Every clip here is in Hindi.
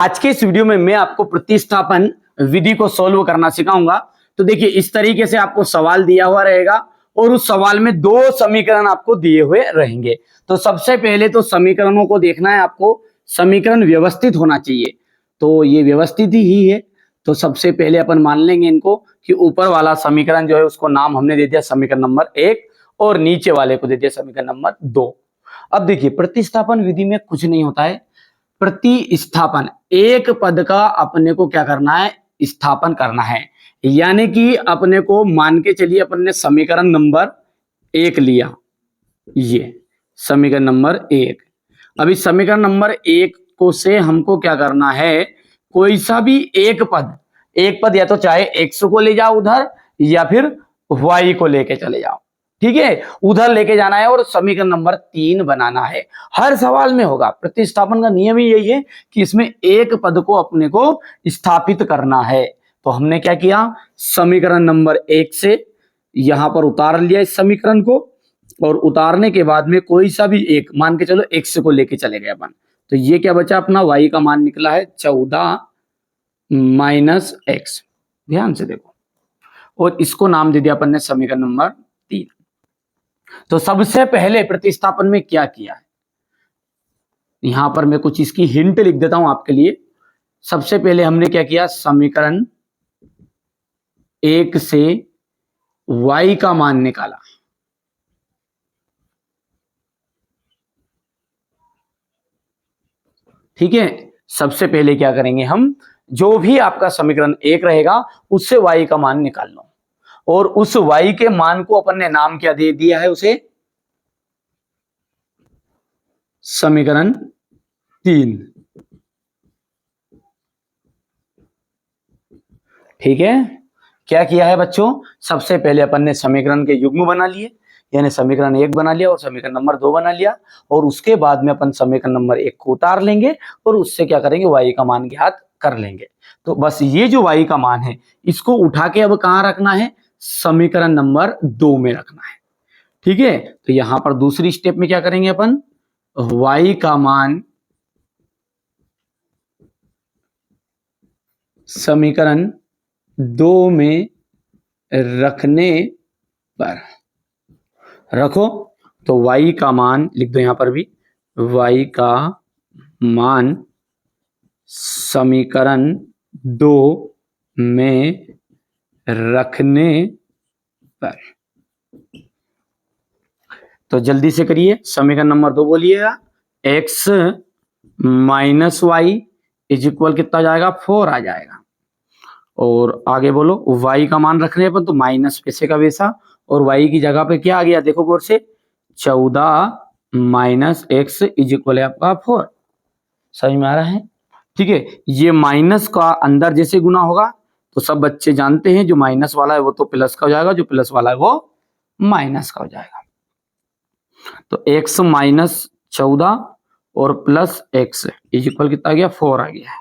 आज के इस वीडियो में मैं आपको प्रतिस्थापन विधि को सॉल्व करना सिखाऊंगा। तो देखिए इस तरीके से आपको सवाल दिया हुआ रहेगा और उस सवाल में दो समीकरण आपको दिए हुए रहेंगे। तो सबसे पहले तो समीकरणों को देखना है आपको, समीकरण व्यवस्थित होना चाहिए। तो ये व्यवस्थित ही है। तो सबसे पहले अपन मान लेंगे इनको कि ऊपर वाला समीकरण जो है उसको नाम हमने दे दिया समीकरण नंबर 1 और नीचे वाले को दे दिया समीकरण नंबर 2। अब देखिए प्रतिस्थापन विधि में कुछ नहीं होता है, प्रतिस्थापन एक पद का अपने को क्या करना है, स्थापन करना है। यानी कि अपने को मान के चलिए अपन ने समीकरण नंबर 1 लिया, ये समीकरण नंबर 1। अब इस समीकरण नंबर 1 को से हमको क्या करना है, कोई सा भी एक पद या तो चाहे x को ले जाओ उधर या फिर y को लेके चले जाओ, ठीक है, उधर लेके जाना है और समीकरण नंबर 3 बनाना है। हर सवाल में होगा। प्रतिस्थापन का नियम ही यही है कि इसमें एक पद को अपने को स्थापित करना है। तो हमने क्या किया, समीकरण नंबर 1 से यहां पर उतार लिया इस समीकरण को, और उतारने के बाद में कोई सा भी एक मान के चलो x को लेके चले गए अपन। तो ये क्या बचा अपना, y का मान निकला है 14 माइनस x। ध्यान से देखो, और इसको नाम दे दिया अपन ने समीकरण नंबर 3। तो सबसे पहले प्रतिस्थापन में क्या किया है, यहां पर मैं कुछ इसकी हिंट लिख देता हूं आपके लिए। सबसे पहले हमने क्या किया, समीकरण 1 से y का मान निकाला। ठीक है, सबसे पहले क्या करेंगे हम, जो भी आपका समीकरण 1 रहेगा उससे y का मान निकाल लो, और उस y के मान को अपन ने नाम क्या दे दिया है, उसे समीकरण 3। ठीक है, क्या किया है बच्चों, सबसे पहले अपन ने समीकरण के युग्म बना लिए, यानी समीकरण 1 बना लिया और समीकरण नंबर 2 बना लिया, और उसके बाद में अपन समीकरण नंबर 1 को उतार लेंगे और उससे क्या करेंगे, y का मान ज्ञात कर लेंगे। तो बस ये जो y का मान है इसको उठा के अब कहां रखना है, समीकरण नंबर 2 में रखना है। ठीक है, तो यहां पर दूसरी स्टेप में क्या करेंगे अपन, y का मान समीकरण 2 में रखने पर रखो, तो y का मान लिख दो यहां पर भी, y का मान समीकरण 2 में रखने पर। तो जल्दी से करिए, समीकरण नंबर 2 बोलिएगा, x minus y is equal कितना जाएगा, 4 आ जाएगा। और आगे बोलो, y का मान रखने पर तो माइनस पैसे का वैसा, और y की जगह पे क्या आ गया, देखो गौर से, 14 माइनस एक्स इज इक्वल है आपका 4। समझ में आ रहा है? ठीक है, ये माइनस का अंदर जैसे गुना होगा तो सब बच्चे जानते हैं, जो माइनस वाला है वो तो प्लस का हो जाएगा, जो प्लस वाला है वो माइनस का हो जाएगा। तो x माइनस 14 और प्लस एक्स इज इक्वल कितना आ गया, 4 आ गया है।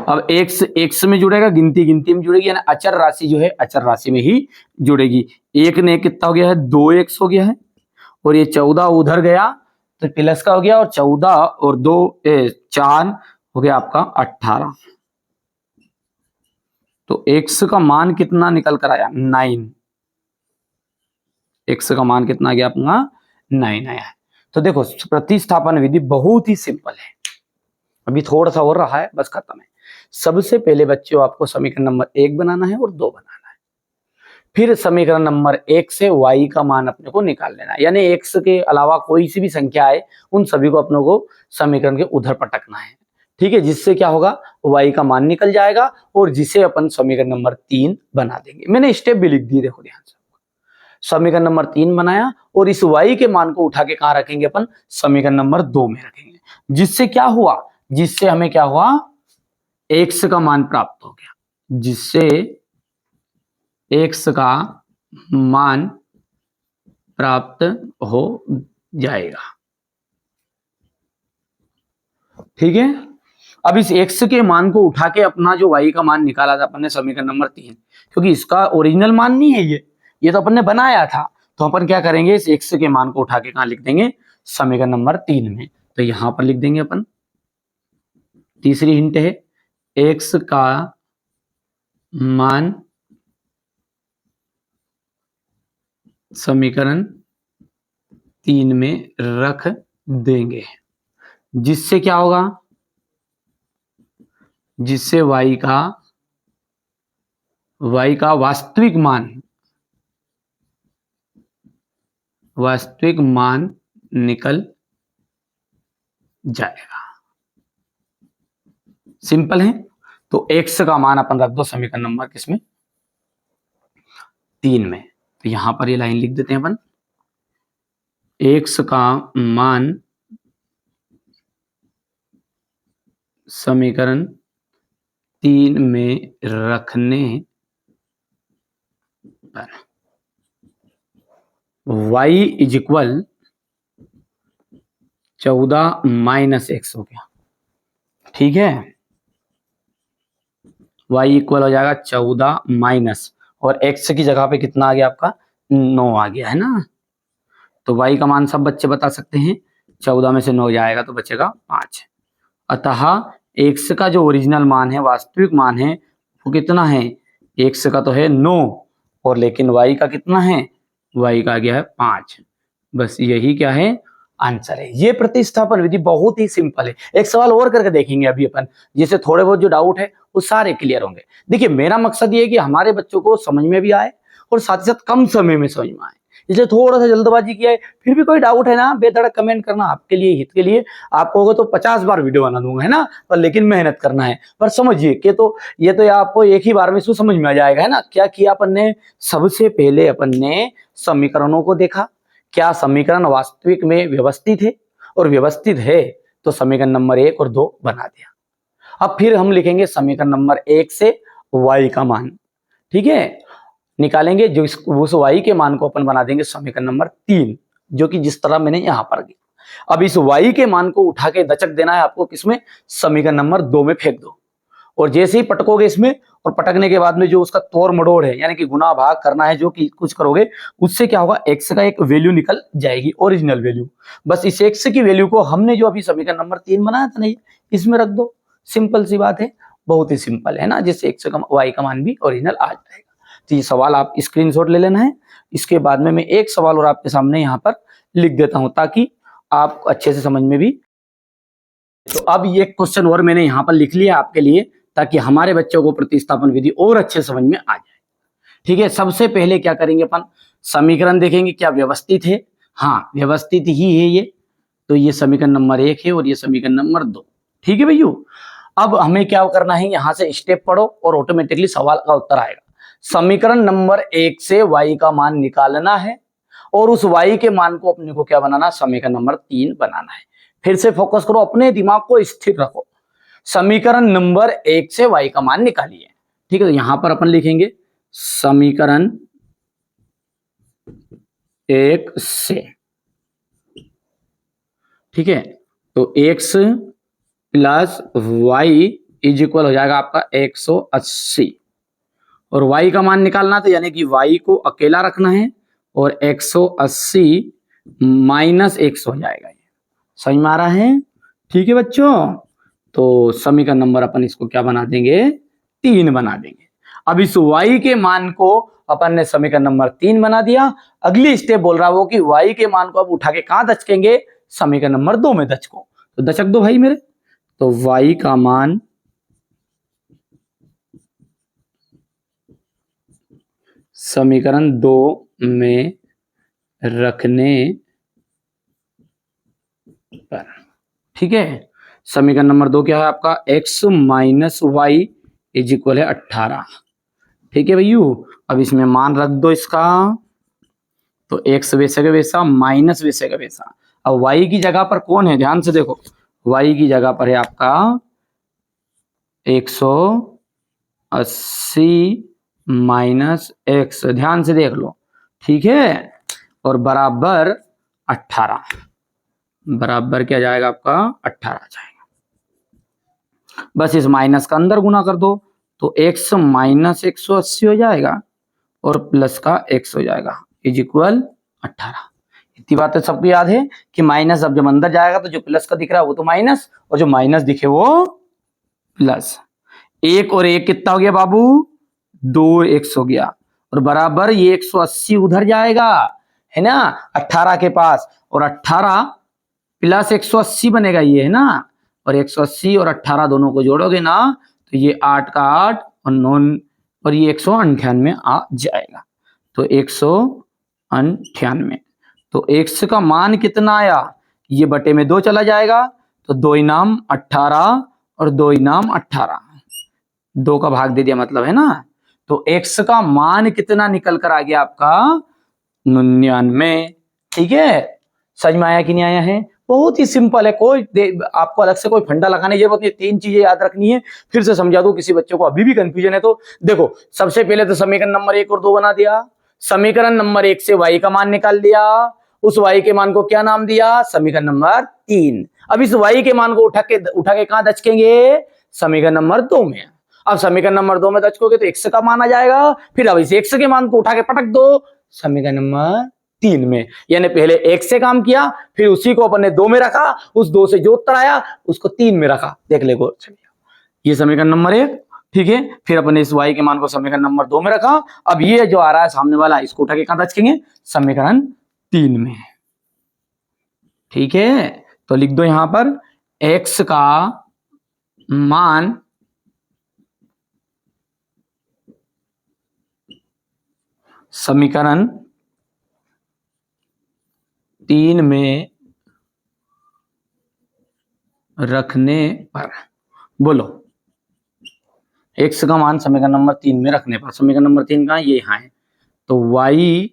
अब x x में जुड़ेगा, गिनती गिनती में जुड़ेगी, यानी अचर राशि जो है अचर राशि में ही जुड़ेगी। एक ने कितना हो गया है, 2x हो गया है, और ये 14 उधर गया तो प्लस का हो गया, और 14 और 2 4 हो गया आपका 18। तो x का मान कितना निकल कर आया, 9। x का मान कितना गया आपका, 9 आया है। तो देखो प्रतिस्थापन विधि बहुत ही सिंपल है, अभी थोड़ा सा और रहा है, बस खत्म है। सबसे पहले बच्चों आपको समीकरण नंबर 1 बनाना है और 2 बनाना है, फिर समीकरण नंबर 1 से y का मान अपने को निकाल लेना है, यानी x के अलावा कोई सी भी संख्या है उन सभी को अपने को समीकरण के उधर पटकना है। ठीक है, जिससे क्या होगा, y का मान निकल जाएगा और जिसे अपन समीकरण नंबर 3 बना देंगे। मैंने स्टेप भी लिख दिए, देखो ध्यान से। समीकरण नंबर 3 बनाया और इस y के मान को उठा के कहां रखेंगे अपन, समीकरण नंबर 2 में रखेंगे, जिससे क्या हुआ, जिससे हमें क्या हुआ, x का मान प्राप्त हो गया, जिससे x का मान प्राप्त हो जाएगा। ठीक है, अब इस x के मान को उठा के अपना जो y का मान निकाला था अपन ने समीकरण नंबर 3, क्योंकि इसका ओरिजिनल मान नहीं है ये तो अपन ने बनाया था, तो अपन क्या करेंगे, इस x के मान को उठा के कहां लिख देंगे, समीकरण नंबर 3 में। तो यहां पर लिख देंगे अपन तीसरी हिंट है x का मान समीकरण 3 में रख देंगे, जिससे क्या होगा, जिससे y का वास्तविक मान निकल जाएगा। सिंपल है। तो x का मान अपन रख दो समीकरण नंबर किसमें, 3 में। तो यहां पर ये लाइन लिख देते हैं अपन, x का मान समीकरण 3 में रखने पर y is equal 14 minus x हो गया। ठीक है, y इक्वल हो जाएगा 14 माइनस, और x की जगह पे कितना आ गया आपका, 9 आ गया है ना। तो y का मान सब बच्चे बता सकते हैं, 14 में से 9 जाएगा तो बचेगा 5। अतः x का जो ओरिजिनल मान है, वास्तविक मान है, वो कितना है, x का तो है 9, और लेकिन y का कितना है, y का आ गया है 5। बस यही क्या है, आंसर है। ये प्रतिस्थापन विधि बहुत ही सिंपल है। एक सवाल और करके देखेंगे अभी अपन, जिससे थोड़े बहुत जो डाउट है वो सारे क्लियर होंगे। देखिए मेरा मकसद ये है कि हमारे बच्चों को समझ में भी आए और साथ ही साथ कम समय में समझ में आए, इसलिए थोड़ा सा जल्दबाजी किया है। फिर भी कोई डाउट है ना, बेधड़क कमेंट करना, आपके लिए, हित के लिए। आपको होगा तो 50 बार वीडियो बना दूंगा, है ना, पर लेकिन मेहनत करना है। पर समझिए कि तो ये तो आपको एक ही बार में इसको समझ में आ जाएगा, है ना। क्या किया अपन ने, सबसे पहले अपन ने समीकरणों को देखा, क्या समीकरण वास्तविक में व्यवस्थित है, और व्यवस्थित है तो समीकरण नंबर 1 और 2 बना दिया। अब फिर हम लिखेंगे समीकरण नंबर 1 से y का मान, ठीक है, निकालेंगे। जो उस y के मान को अपन बना देंगे समीकरण नंबर 3, जो कि जिस तरह मैंने यहां पर किया। अब इस y के मान को उठा के दचक देना है आपको किसमें, समीकरण नंबर 2 में फेंक दो, और जैसे ही पटकोगे इसमें, और पटकने के बाद में जो उसका तोड़ मड़ोड़ है, यानी कि गुना भाग करना है, जो कि कुछ करोगे, उससे क्या होगा, x का एक वैल्यू निकल जाएगी, ओरिजिनल वैल्यू। बस इस x की वैल्यू को हमने जो अभी समीकरण नंबर 3 बनाया था नहीं, इसमें रख दो। सिंपल सी बात है, बहुत ही सिंपल है ना, जिससे x का y का मान भी ओरिजिनल आ जाएगा। तो ये सवाल आप स्क्रीनशॉट ले लेना है। इसके बाद में मैं एक सवाल और आपके सामने यहाँ पर लिख देता हूं, ताकि आप अच्छे से समझ में भी। तो अब ये क्वेश्चन और मैंने यहाँ पर लिख लिया आपके लिए, ताकि हमारे बच्चों को प्रतिस्थापन विधि और अच्छे समझ में आ जाए। ठीक है, सबसे पहले क्या करेंगे अपन, समीकरण देखेंगे क्या व्यवस्थित है। हाँ, व्यवस्थित ही है ये। तो ये समीकरण नंबर 1 है और ये समीकरण नंबर 2। ठीक है भैया, अब हमें क्या करना है, यहां से स्टेप पढ़ो और ऑटोमेटिकली सवाल का उत्तर आएगा। समीकरण नंबर 1 से y का मान निकालना है, और उस y के मान को अपने को क्या बनाना, समीकरण नंबर 3 बनाना है। फिर से फोकस करो, अपने दिमाग को स्थिर रखो। समीकरण नंबर 1 से y का मान निकालिए। ठीक है, तो यहां पर अपन लिखेंगे समीकरण 1 से, ठीक है, तो x plus y is equal हो जाएगा आपका 180, और y का मान निकालना, तो यानी कि y को अकेला रखना है, और 180 माइनस 100 हो जाएगा। ये समझ में आ रहा है। ठीक है बच्चों, तो समीकरण नंबर अपन इसको क्या बना देंगे, 3 बना देंगे। अब इस y के मान को अपन ने समीकरण नंबर 3 बना दिया। अगली स्टेप बोल रहा है वो कि y के मान को अब उठा के कहां दचकेंगे, समीकरण नंबर 2 में दचको। तो दचक दो भाई मेरे। तो y का मान समीकरण 2 में रखने पर, ठीक है, समीकरण नंबर 2 क्या है आपका, x minus y is equal है 18। ठीक है भैया, अब इसमें मान रख दो इसका, तो x वैसे का वैसा माइनस वैसे का वैसा। अब y की जगह पर कौन है, ध्यान से देखो, y की जगह पर है आपका 180 माइनस x, ध्यान से देख लो, ठीक है, और बराबर 18, बराबर क्या जाएगा आपका 18 जाएगा। बस इस माइनस का अंदर गुना कर दो, तो x माइनस 180 हो जाएगा, और प्लस का x हो जाएगा, इज इक्वल 18। इतनी बात तो सबको याद है कि माइनस अब जब अंदर जाएगा तो जो प्लस का दिख रहा है वो तो माइनस, और जो माइनस दिखे वो प्लस 1 और 1 कितना हो गया बाबू, 2x हो गया, और बराबर ये 180 उधर जाएगा, है ना 18 के पास, और 18 प्लस 180 बनेगा ये, है ना, और 180 और 18 दोनों को जोड़ोगे ना तो ये 8 का 8 और 9 और ये 198 आ जाएगा। तो 198, तो x का मान कितना आया, ये बटे में 2 चला जाएगा, तो 2 इनाम 18 और 2 इनाम 18, 2 का भाग दे दिया मतलब, है ना। तो x का मान कितना निकल कर आ गया आपका, 99। ठीक है, समझ में आया कि नहीं आया है, बहुत ही सिंपल है, कोई आपको अलग से कोई फंडा लगाने की जरूरत नहीं, 3 चीजें याद रखनी है। फिर से समझा दो, किसी बच्चे को अभी भी कंफ्यूजन है तो देखो, सबसे पहले तो समीकरण नंबर 1 और 2 बना दिया, समीकरण नंबर 1 से y का मान निकाल लिया, उस y के मान को क्या नाम दिया, समीकरण नंबर 3। अब इस y के मान को उठा के कहां दचकेंगे, समीकरण नंबर 2 में। अब समीकरण नंबर 2 में दचकोगे तो x का मान आ जाएगा, फिर अब इस x के मान को उठा के पटक दो समीकरण नंबर 3 में, यानी पहले 1 से काम किया, फिर उसी को अपन ने 2 में रखा, उस 2 से जो उत्तर आया उसको 3 में रखा, देख ले गौर से, ये समीकरण नंबर 1। ठीक है, फिर अपन ने इस y के मान को समीकरण नंबर 2 में रखा, अब ये जो आ रहा है सामने वाला, इसको उठा के कहां दचकेंगे, समीकरण 3 में। ठीक है, तो लिख दो यहां पर x का मान समीकरण 3 में रखने पर, बोलो x का मान समीकरण नंबर 3 में रखने पर, समीकरण नंबर 3 कहां, ये यहां है, तो y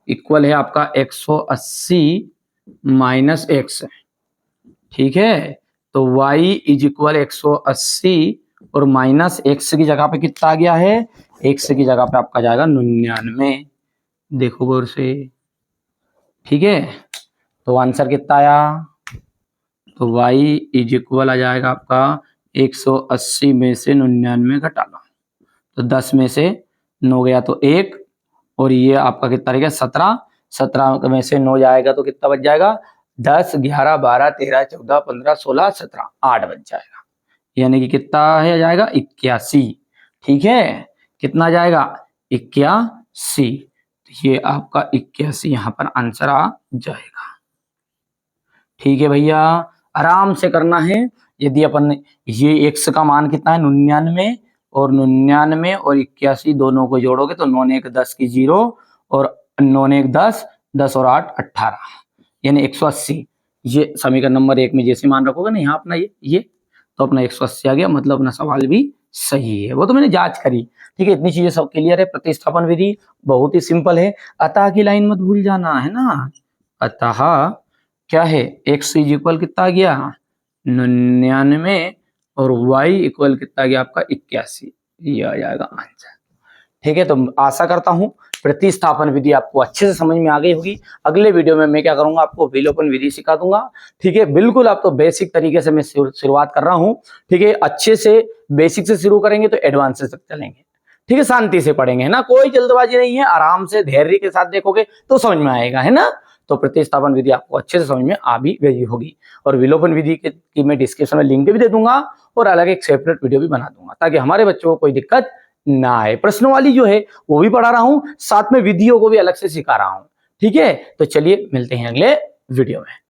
इक्वल है आपका 180 माइनस x। ठीक है, तो y इज इक्वल 180 और माइनस x की जगह पे कितना आ गया है, x की जगह पे आपका जाएगा 99, देखो गौर से। ठीक है, तो आंसर कितना आया, तो y इज इक्वल आ जाएगा आपका 180 में से 99 घटा लो, तो 10 में से 9 गया तो 1, और ये आपका कितना रहेगा 17, 17 में से 9 जाएगा तो कितना बच जाएगा, 10, 11, 12, 13, 14, 15, 16, 17, 8 बच जाएगा, यानी कि कितना है जाएगा 81। ठीक है, कितना जाएगा 81, ये आपका 81 यहाँ पर आंसर आ जाएगा। ठीक है भैया, आराम से करना है। यदि अपन ये x का मान कितना है 99, और 99 और 81 दोनों को जोड़ोगे तो 9 1 10 की 0, और 9 1 10, 10 और 8 18, यानी 180। ये समीकरण नंबर 1 में जैसे मान रखोगे ना यहाँ अपना ये तो अपना 180 आ गया, मतलब अपना सवाल भी सही है, वो तो मैंने जांच करी। ठीक है, इतनी चीजें सब क्लियर है। प्रतिस्थापन विधि बहुत ही सिंपल है, अतः की लाइन मत भूल जाना, है ना। अतः क्या है, x इज इक्वल कितना आ गया 99 और y इक्वल कितना आ गया आपका 81, ये आ जाएगा आंसर। ठीक है, तो आशा करता हूं प्रतिस्थापन विधि आपको अच्छे से समझ में आ गई होगी। अगले वीडियो में मैं क्या करूंगा, आपको विलोपन विधि सिखा दूंगा। ठीक है, बिल्कुल आप तो बेसिक तरीके से मैं शुरुआत कर रहा हूं। ठीक है, अच्छे से बेसिक से शुरू करेंगे तो एडवांस तक चलेंगे। ठीक है, शांति से पढ़ेंगे, है ना, कोई जल्दबाजी नहीं है, आराम से धैर्य के साथ देखोगे तो समझ में आएगा, है ना। तो प्रतिस्थापन विधि आपको अच्छे से समझ में आ भी गई होगी, और विलोपन विधि की मैं डिस्क्रिप्शन में लिंक भी दे दूंगा, और अलग एक सेपरेट वीडियो भी बना दूंगा, ताकि हमारे बच्चों को कोई दिक्कत ना आए। प्रश्नों वाली जो है वो भी पढ़ा रहा हूं, साथ में विधियों को भी अलग से सिखा रहा हूं। ठीक है, तो चलिए मिलते हैं अगले वीडियो में।